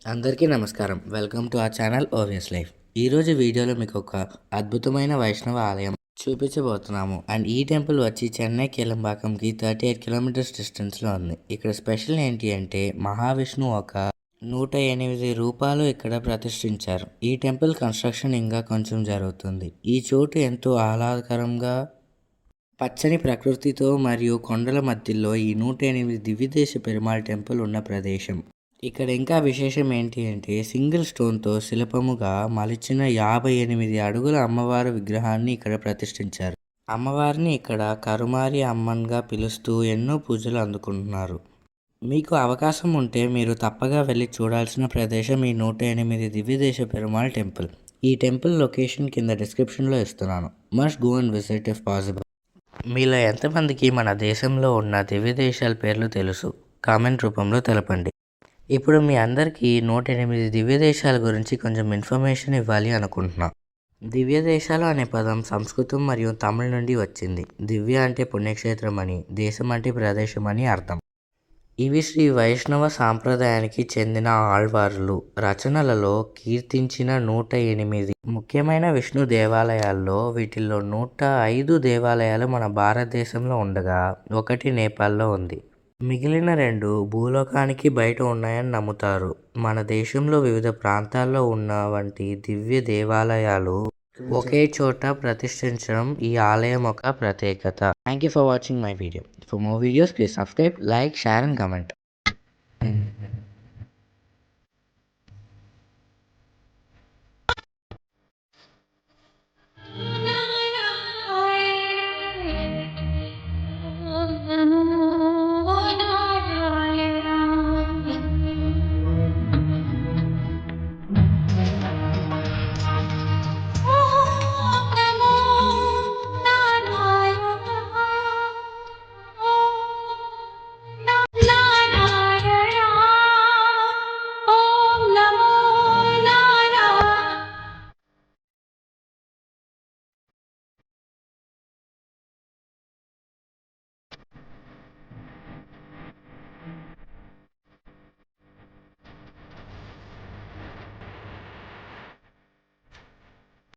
అందరికీ నమస్కారం. Welcome to our channel obvious life. ఈరోజు వీడియోలో మీకు ఒక అద్భుతమైన వైష్ణవ ఆలయం చూపించబోతున్నాము. అండ్ ఈ టెంపుల్ వచ్చి చెన్నై కిలంబాకంకి 38 కిలోమీటర్స్ డిస్టెన్స్లో ఉంది. ఇక్కడ స్పెషల్ ఏంటి అంటే మహావిష్ణువు ఒక 108 రూపాలు ఇక్కడ ప్రతిష్ఠించారు. ఈ టెంపుల్ కన్స్ట్రక్షన్ ఇంకా కొంచెం జరుగుతుంది. ఈ చోటు ఎంతో ఆహ్లాదకరంగా పచ్చని ప్రకృతితో మరియు కొండల మధ్యలో ఈ 108 దివ్యదేశ పెరుమాళ్ టెంపుల్ ఉన్న ప్రదేశం. ఇక్కడ ఇంకా విశేషం ఏంటి అంటే సింగిల్ స్టోన్తో శిల్పముగా మలిచిన 58 అడుగుల అమ్మవారి విగ్రహాన్ని ఇక్కడ ప్రతిష్ఠించారు. అమ్మవారిని ఇక్కడ కరుమారి అమ్మన్గా పిలుస్తూ ఎన్నో పూజలు అందుకుంటున్నారు. మీకు అవకాశం ఉంటే మీరు తప్పగా వెళ్ళి చూడాల్సిన ప్రదేశం ఈ 108 దివ్యదేశ పెరుమాళ్ టెంపుల్. ఈ టెంపుల్ లొకేషన్ కింద డిస్క్రిప్షన్లో ఇస్తున్నాను. Must go and visit if possible. మీలో ఎంతమందికి మన దేశంలో ఉన్న దివ్యదేశాల పేర్లు తెలుసు? కామెంట్ రూపంలో తెలపండి. ఇప్పుడు మీ అందరికీ 108 దివ్యదేశాల గురించి కొంచెం ఇన్ఫర్మేషన్ ఇవ్వాలి అనుకుంటున్నా. దివ్యదేశాలు అనే పదం సంస్కృతం మరియు తమిళ నుండి వచ్చింది. దివ్య అంటే పుణ్యక్షేత్రం అని, దేశం అంటే ప్రదేశం అని అర్థం. ఇవి శ్రీ వైష్ణవ సాంప్రదాయానికి చెందిన ఆళ్వార్లు రచనలలో కీర్తించిన 108 ముఖ్యమైన విష్ణు దేవాలయాల్లో వీటిల్లో 105 దేవాలయాలు మన భారతదేశంలో ఉండగా ఒకటి నేపాల్లో ఉంది. మిగిలిన 2 భూలోకానికి బయట ఉన్నాయని నమ్ముతారు. మన దేశంలో వివిధ ప్రాంతాల్లో ఉన్న వంటి దివ్య దేవాలయాలు ఒకే చోట ప్రతిష్ఠించడం ఈ ఆలయం ఒక ప్రత్యేకత. Thank you for watching my video. For more videos, please subscribe, like, share and comment.